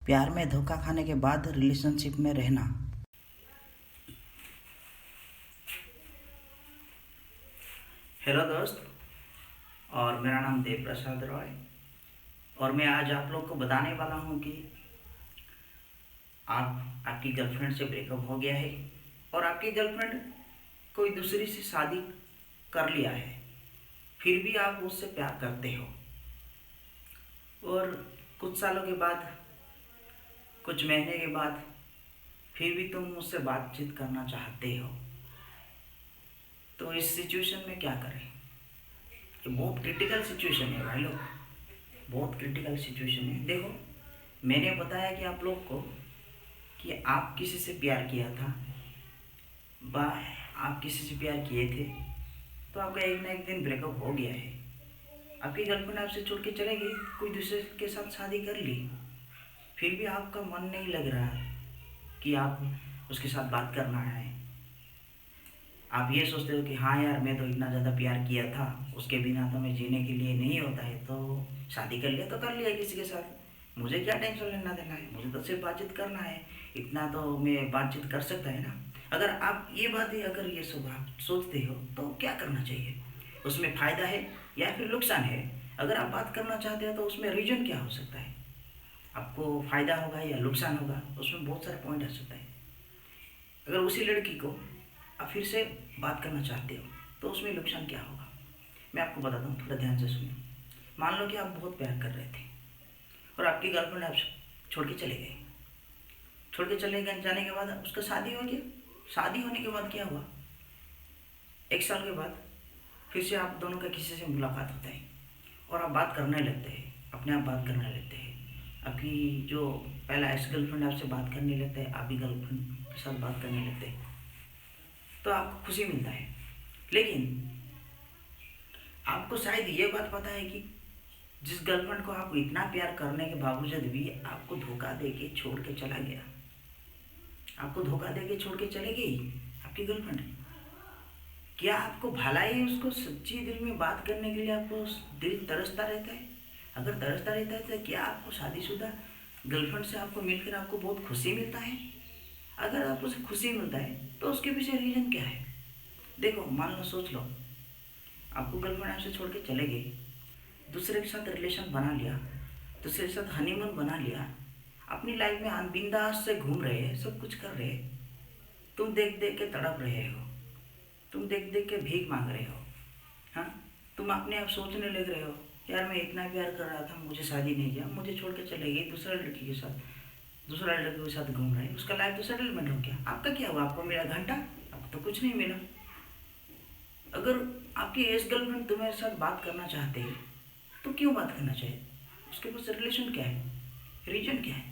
प्यार में धोखा खाने के बाद रिलेशनशिप में रहना। हेलो दोस्त, और मेरा नाम देव प्रसाद रॉय, और मैं आज आप लोग को बताने वाला हूँ कि आपकी गर्लफ्रेंड से ब्रेकअप हो गया है और आपकी गर्लफ्रेंड कोई दूसरी से शादी कर लिया है, फिर भी आप उससे प्यार करते हो और कुछ सालों के बाद, कुछ महीने के बाद फिर भी तुम उससे बातचीत करना चाहते हो। तो इस सिचुएशन में क्या करें? ये बहुत क्रिटिकल सिचुएशन है भाई लोग, बहुत क्रिटिकल सिचुएशन है। देखो, मैंने बताया कि आप लोग को कि आप किसी से प्यार किया था, आप किसी से प्यार किए थे, तो आपका एक ना एक दिन ब्रेकअप हो गया है। आपकी गर्लफ्रेंड आपसे छोड़ के चले गई, कोई दूसरे के साथ शादी कर ली, फिर भी आपका मन नहीं लग रहा कि आप उसके साथ बात करना है। आप ये सोचते हो कि हाँ यार, मैं तो इतना ज़्यादा प्यार किया था, उसके बिना तो मैं जीने के लिए नहीं होता है, तो शादी कर लिया तो कर लिया किसी के साथ, मुझे क्या टेंशन लेना देना है, मुझे तो सिर्फ बातचीत करना है, इतना तो मैं बातचीत कर सकता है ना। अगर आप ये बातें, अगर ये सब आप सोचते हो तो क्या करना चाहिए? उसमें फ़ायदा है या फिर नुकसान है? अगर आप बात करना चाहते हो तो उसमें रीज़न क्या हो सकता है? आपको फ़ायदा होगा या नुकसान होगा, उसमें बहुत सारे पॉइंट आ सकता है। अगर उसी लड़की को आप फिर से बात करना चाहते हो तो उसमें नुकसान क्या होगा, मैं आपको बताता हूँ, थोड़ा ध्यान से सुनिए। मान लो कि आप बहुत प्यार कर रहे थे और आपकी गर्लफ्रेंड आप छोड़ के चले गए। छोड़ के चले गए जाने के बाद उसका शादी हो गया। शादी होने के बाद क्या हुआ, एक साल के बाद फिर से आप दोनों का किसी से मुलाकात होता है और आप बात करने लगते हैं, अपने आप बात करने लगते हैं। आपकी जो पहला एक्स गर्लफ्रेंड आपसे बात करने लगता है, आप भी गर्लफ्रेंड के साथ बात करने लगते हैं, तो आपको खुशी मिलता है। लेकिन आपको शायद ये बात पता है कि जिस गर्लफ्रेंड को आप इतना प्यार करने के बावजूद भी आपको धोखा दे के छोड़ के चला गया, आपको धोखा दे के छोड़ के चले गई आपकी गर्लफ्रेंड, क्या आपको भला ही उसको सच्ची दिल में बात करने के लिए आपको दिल तरसता रहता है? अगर तरसता रहता है तो क्या आपको शादीशुदा गर्लफ्रेंड से आपको मिलकर आपको बहुत खुशी मिलता है? अगर आपको उसे खुशी मिलता है तो उसके पीछे रीज़न क्या है? देखो, मान लो, सोच लो, आपको गर्लफ्रेंड आपसे छोड़ के चले गई, दूसरे के साथ रिलेशन बना लिया, दूसरे के साथ हनीमून बना लिया, अपनी लाइफ में बिंदास से घूम रहे हैं, सब कुछ कर रहे हैं, तुम देख देख के तड़प रहे हो, तुम देख देख के भीख मांग रहे हो। हाँ, तुम अपने आप सोचने लग रहे हो, यार मैं इतना प्यार कर रहा था, मुझे शादी नहीं किया, मुझे छोड़ के चले गई, दूसरा लड़की के साथ, दूसरा लड़के के साथ घूम रहे हैं, उसका लाइफ तो सेटलमेंट हो गया, आपका क्या हुआ? आपको मिला घंटा, आपको तो कुछ नहीं मिला। अगर आपकी एक्स गर्लफ्रेंड तुम्हारे साथ बात करना चाहते हैं तो क्यों बात करना चाहिए? उसके पास रिलेशन क्या है, रीजन क्या है?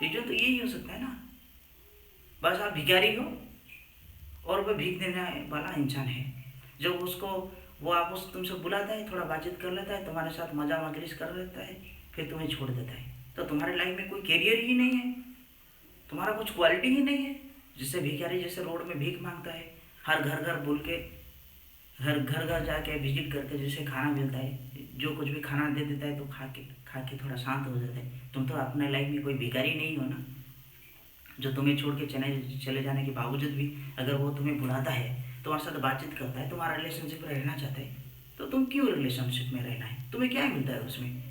रीजन तो यही हो सकता है ना, बस आप भिखारी हो और वह भीख देने वाला इंसान है। जब उसको वो आप उस तुमसे बुलाता है, थोड़ा बातचीत कर लेता है, तुम्हारे साथ मजा मजलिस कर लेता है, फिर तुम्हें छोड़ देता है, तो तुम्हारे लाइफ में कोई कैरियर ही नहीं है, तुम्हारा कुछ क्वालिटी ही नहीं है। जिससे भिखारी जैसे रोड में भीख मांगता है, हर घर घर बोल के, हर घर घर जाके विजिट करके जैसे खाना मिलता है, जो कुछ भी खाना दे देता है तो खा के थोड़ा शांत हो जाता है। तुम तो अपने लाइफ में कोई भिखारी नहीं हो ना, जो तुम्हें छोड़ के चले जाने के बावजूद भी अगर वो तुम्हें बुलाता है, तुम्हारे साथ बातचीत करता है, तुम्हारा रिलेशनशिप में रहना चाहता है, तो तुम क्यों रिलेशनशिप में रहना है? तुम्हें क्या मिलता है उसमें?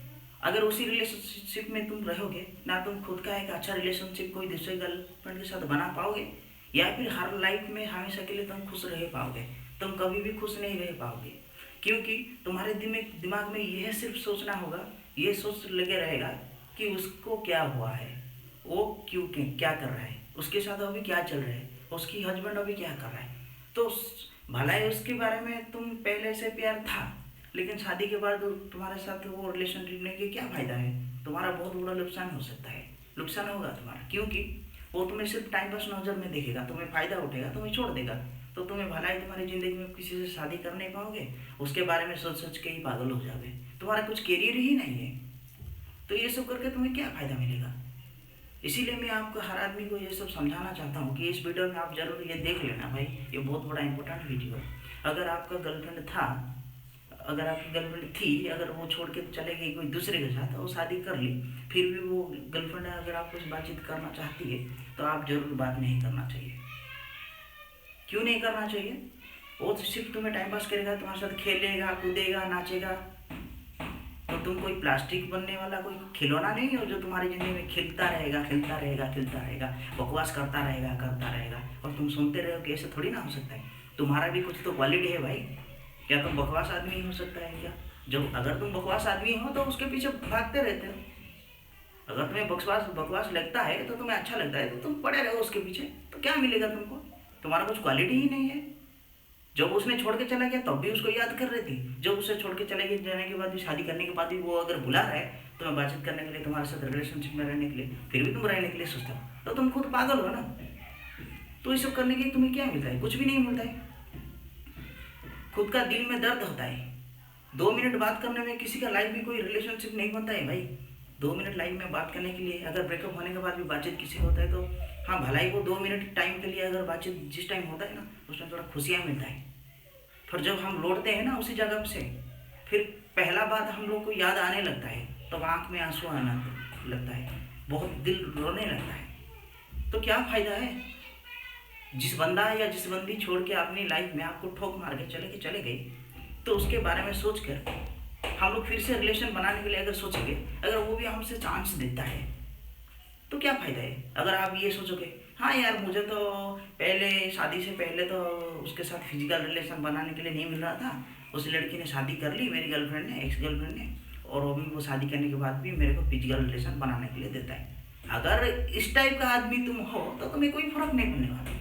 अगर उसी रिलेशनशिप में तुम रहोगे ना, तुम खुद का एक अच्छा रिलेशनशिप कोई दूसरे गर्लफ्रेंड के साथ बना पाओगे, या फिर हर लाइफ में हमेशा के लिए तुम खुश रह पाओगे? तुम कभी भी खुश नहीं रह पाओगे, क्योंकि तुम्हारे दिमाग में यह सिर्फ सोचना होगा, ये सोच लगे रहेगा कि उसको क्या हुआ है, वो क्यों क्या कर रहा है, उसके साथ अभी क्या चल रहा है, उसकी हस्बैंड अभी क्या कर रहा है। तो भला ही उसके बारे में तुम पहले से प्यार था, लेकिन शादी के बाद तुम्हारे साथ वो रिलेशन रहने के क्या फ़ायदा है? तुम्हारा बहुत बड़ा नुकसान हो सकता है, नुकसान होगा तुम्हारा, क्योंकि वो तुम्हें सिर्फ टाइम पास नज़र में देखेगा, तुम्हें फ़ायदा उठेगा, तुम्हें छोड़ देगा, तो तुम्हें भला ही तुम्हारी ज़िंदगी में किसी से शादी कर नहीं पाओगे, उसके बारे में सोच सोच के ही पागल हो जाओगे, तुम्हारा कुछ कैरियर ही नहीं है, तो ये सब करके तुम्हें क्या फ़ायदा मिलेगा? इसीलिए मैं आपको, हर आदमी को ये सब समझाना चाहता हूँ कि इस वीडियो में आप ज़रूर ये देख लेना भाई, ये बहुत बड़ा इंपॉर्टेंट वीडियो है। अगर आपका गर्लफ्रेंड था अगर आपकी गर्लफ्रेंड थी, अगर वो छोड़ के चले गई कोई दूसरे के साथ और शादी कर ली, फिर भी वो गर्लफ्रेंड अगर आपको बातचीत करना चाहती है तो आप जरूर बात नहीं करना चाहिए। क्यों नहीं करना चाहिए? वो तो सिर्फ तुम्हें टाइम पास करेगा, तुम्हारे साथ खेलेगा, कूदेगा, नाचेगा। तो तुम कोई प्लास्टिक बनने वाला कोई खिलौना नहीं हो जो तुम्हारी ज़िंदगी में खिलता रहेगा, खिलता रहेगा, खिलता रहेगा, बकवास करता रहेगा, करता रहेगा, और तुम सुनते रहो कि ऐसे थोड़ी ना हो सकता है। तुम्हारा भी कुछ तो क्वालिटी है भाई। क्या तुम बकवास आदमी हो सकता है क्या? जब अगर तुम बकवास आदमी हो तो उसके पीछे भागते रहते हो। अगर तुम्हें बकवास बकवास लगता है तो तुम्हें अच्छा लगता है तो तुम पड़े रहो उसके पीछे, तो क्या मिलेगा तुमको? तुम्हारा कुछ क्वालिटी ही नहीं है। जब उसने छोड़ के चला गया तब भी उसको याद कर रही थी, जब उसे छोड़ के चले गए जाने के बाद भी, शादी करने के बाद भी वो अगर बुला रहा है तुम्हें बातचीत करने के लिए, तुम्हारे साथ रिलेशनशिप में रहने के लिए, फिर भी तुम रहने के लिए सोचते हो, तो तुम खुद पागल हो ना। तो ये सब करने के लिए तुम्हें क्या मिलता है? कुछ भी नहीं मिलता है। खुद का दिल में दर्द होता है। 2 मिनट बात करने में किसी का लाइफ में कोई रिलेशनशिप नहीं बनता है भाई। 2 मिनट लाइफ में बात करने के लिए, अगर ब्रेकअप होने के बाद भी बातचीत किसी होता है तो हाँ भला ही वो 2 मिनट टाइम के लिए अगर बातचीत जिस टाइम होता है ना, उस टाइम थोड़ा खुशियाँ मिलता है। फिर जब हम लौटते हैं ना उसी जगह से, फिर पहला बात हम लोग को याद आने लगता है, तब तो आँख में आंसू आना लगता है, बहुत दिल रोने लगता है। तो क्या फ़ायदा है? जिस बंदा या जिस बंदी छोड़ के अपनी लाइफ में आपको ठोक मार के चले गई, तो उसके बारे में सोच कर हम लोग फिर से रिलेशन बनाने के लिए अगर सोचेंगे, अगर वो भी हमसे चांस देता है तो क्या फ़ायदा है? अगर आप ये सोचोगे हाँ यार मुझे तो पहले शादी से पहले तो उसके साथ फिजिकल रिलेशन बनाने के लिए नहीं मिल रहा था, उस लड़की ने शादी कर ली, मेरी गर्लफ्रेंड ने, एक्स गर्लफ्रेंड ने, और अभी वो शादी करने के बाद भी मेरे को फिजिकल रिलेशन बनाने के लिए देता है। अगर इस टाइप का आदमी तुम हो तो तुम्हें कोई फर्क नहीं पड़ने वाला।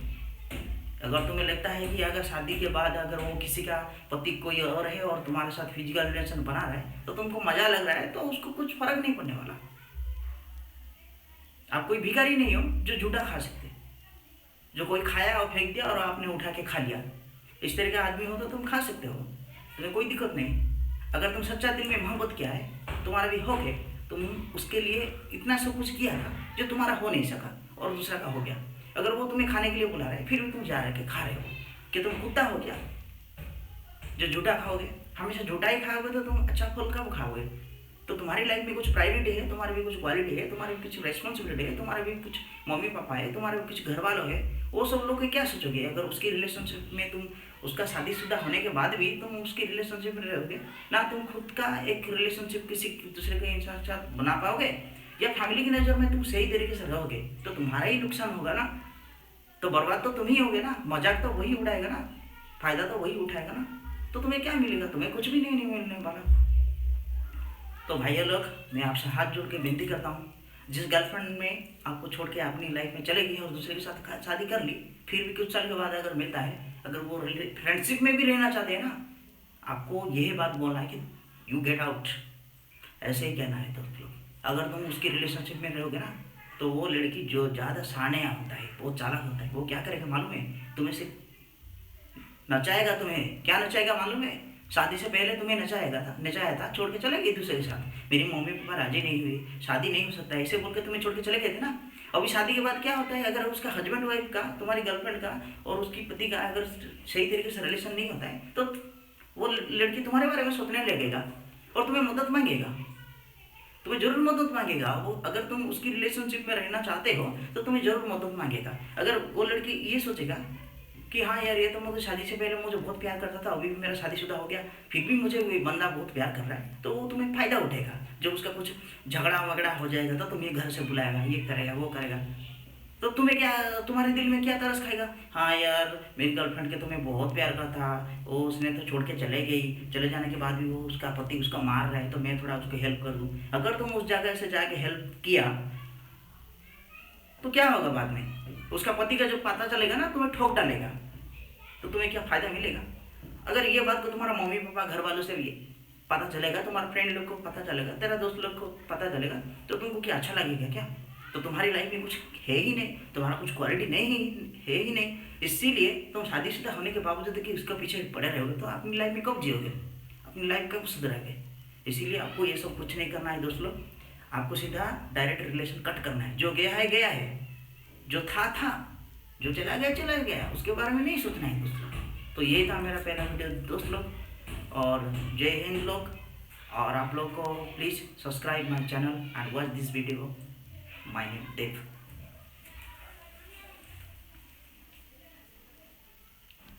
अगर तुम्हें लगता है कि अगर शादी के बाद अगर वो किसी का पति कोई और है और तुम्हारे साथ फिजिकल रिलेशन बना रहा है तो तुमको मजा लग रहा है, तो उसको कुछ फर्क नहीं पड़ने वाला। आप कोई भिखारी नहीं हो जो झूठा खा सकते, जो कोई खाया और फेंक दिया और आपने उठा के खा लिया। इस तरह का आदमी हो तो तुम खा सकते हो, तुम्हें कोई दिक्कत नहीं। अगर तुम सच्चा दिल में मोहब्बत किया है, तुम्हारा भी हो गया, तुम उसके लिए इतना सब कुछ किया था जो तुम्हारा हो नहीं सका और दूसरा का हो गया। अगर वो तुम्हें खाने के लिए बुला रहे फिर भी तुम जा रहे के खा रहे हो, कि तुम कुत्ता हो क्या जो झूठा खाओगे? हमेशा झूठा ही खाओगे तो तुम अच्छा फल कब खाओगे? तो तुम्हारी लाइफ में कुछ प्रायोरिटी है, तुम्हारी भी कुछ क्वालिटी है, तुम्हारी भी कुछ रेस्पॉन्सिबिलिटी है, तुम्हारे भी कुछ मम्मी पापा है, तुम्हारे भी कुछ घर वालों है। वो सब लोग के क्या सोचोगे? अगर उसकी रिलेशनशिप में तुम, उसका शादीशुदा होने के बाद भी तुम उसकी रिलेशनशिप में रहोगे ना, तुम खुद का एक रिलेशनशिप किसी दूसरे के इंसान के साथ बना पाओगे, या फैमिली की नज़र में तुम सही तरीके से रहोगे, तो तुम्हारा ही नुकसान होगा ना। तो बर्बाद तो तुम ही होगे ना, मजाक तो वही उड़ाएगा ना, फायदा तो वही उठाएगा ना। तो तुम्हें क्या मिलेगा? तुम्हें कुछ भी नहीं मिलने वाला। तो भैया लोग, मैं आपसे हाथ जोड़ के विनती करता हूँ, जिस गर्लफ्रेंड में आपको छोड़ के अपनी लाइफ में चले गई और दूसरे के साथ शादी कर ली, फिर भी कुछ साल के बाद अगर मिलता है, अगर वो फ्रेंडशिप में भी रहना चाहते हैं ना, आपको यही बात बोलना है कि यू गेट आउट, ऐसे ही कहना है दोस्त लोग। अगर तुम उसकी रिलेशनशिप में रहोगे ना, तो वो लड़की जो ज़्यादा सानेया होता है, वो चालाक होता है, वो क्या करेगा मालूम है? तुम्हें से नचाएगा। तुम्हें क्या नचाएगा मालूम है? शादी से पहले तुम्हें नचाया था, छोड़ के चले गए दूसरे के साथ, मेरी मम्मी पापा राजी नहीं हुए, शादी नहीं हो सकता, ऐसे बोल के तुम्हें छोड़ के चले गए थे ना। अभी शादी के बाद क्या होता है? अगर उसका हस्बैंड वाइफ का, तुम्हारी गर्लफ्रेंड का और उसकी पति का अगर सही तरीके से रिलेशन नहीं होता है, तो वो लड़की तुम्हारे बारे में सोचने लगेगा और तुम्हें मदद मांगेगा, तुम्हें जरूर मदद मांगेगा वो। अगर तुम उसकी रिलेशनशिप में रहना चाहते हो तो तुम्हें जरूर मदद मांगेगा। अगर वो लड़की ये सोचेगा कि हाँ यार, ये तो मुझे शादी से पहले मुझे बहुत प्यार करता था, अभी भी मेरा शादीशुदा हो गया, फिर भी मुझे ये बंदा बहुत प्यार कर रहा है, तो वो तुम्हें फ़ायदा उठेगा। जब उसका कुछ झगड़ा वगड़ा हो जाएगा तो तुम्हें घर से बुलाएगा, ये करेगा वो करेगा, तो तुम्हें क्या, तुम्हारे दिल में क्या तरस खाएगा? हाँ यार, मेरी गर्लफ्रेंड के तुम्हें बहुत प्यार करता था, वो उसने तो छोड़ के चले गई, चले जाने के बाद भी वो उसका पति उसका मार रहा है, तो मैं थोड़ा उसको हेल्प कर दूँ। अगर तुम उस जगह से जाके हेल्प किया तो क्या होगा बाद में? उसका पति का जब पता चलेगा ना, तुम्हें ठोक डालेगा, तो तुम्हें क्या फ़ायदा मिलेगा? अगर ये बात को तुम्हारा मम्मी पापा घर वालों से भी पता चलेगा, तुम्हारे फ्रेंड लोग को पता चलेगा, तेरा दोस्त लोग को पता चलेगा, तो तुमको क्या अच्छा लगेगा क्या? तो तुम्हारी लाइफ में कुछ है ही नहीं, तुम्हारा कुछ क्वालिटी नहीं है ही नहीं। इसीलिए तुम शादीशुदा होने के बावजूद कि उसके पीछे पड़े रहोगे, तो अपनी लाइफ में कब जियोगे? अपनी लाइफ कब सुधरोगे? इसीलिए आपको ये सब कुछ नहीं करना है दोस्त लोग, आपको सीधा डायरेक्ट रिलेशन कट करना है। जो गया है, जो था, जो चला गया, उसके बारे में नहीं सोचना है दोस्त लोग। तो ये था मेरा पहला वीडियो दोस्त लोग। और जय हिंद लोग। और आप लोग को please subscribe my channel and watch this video. My name Dev.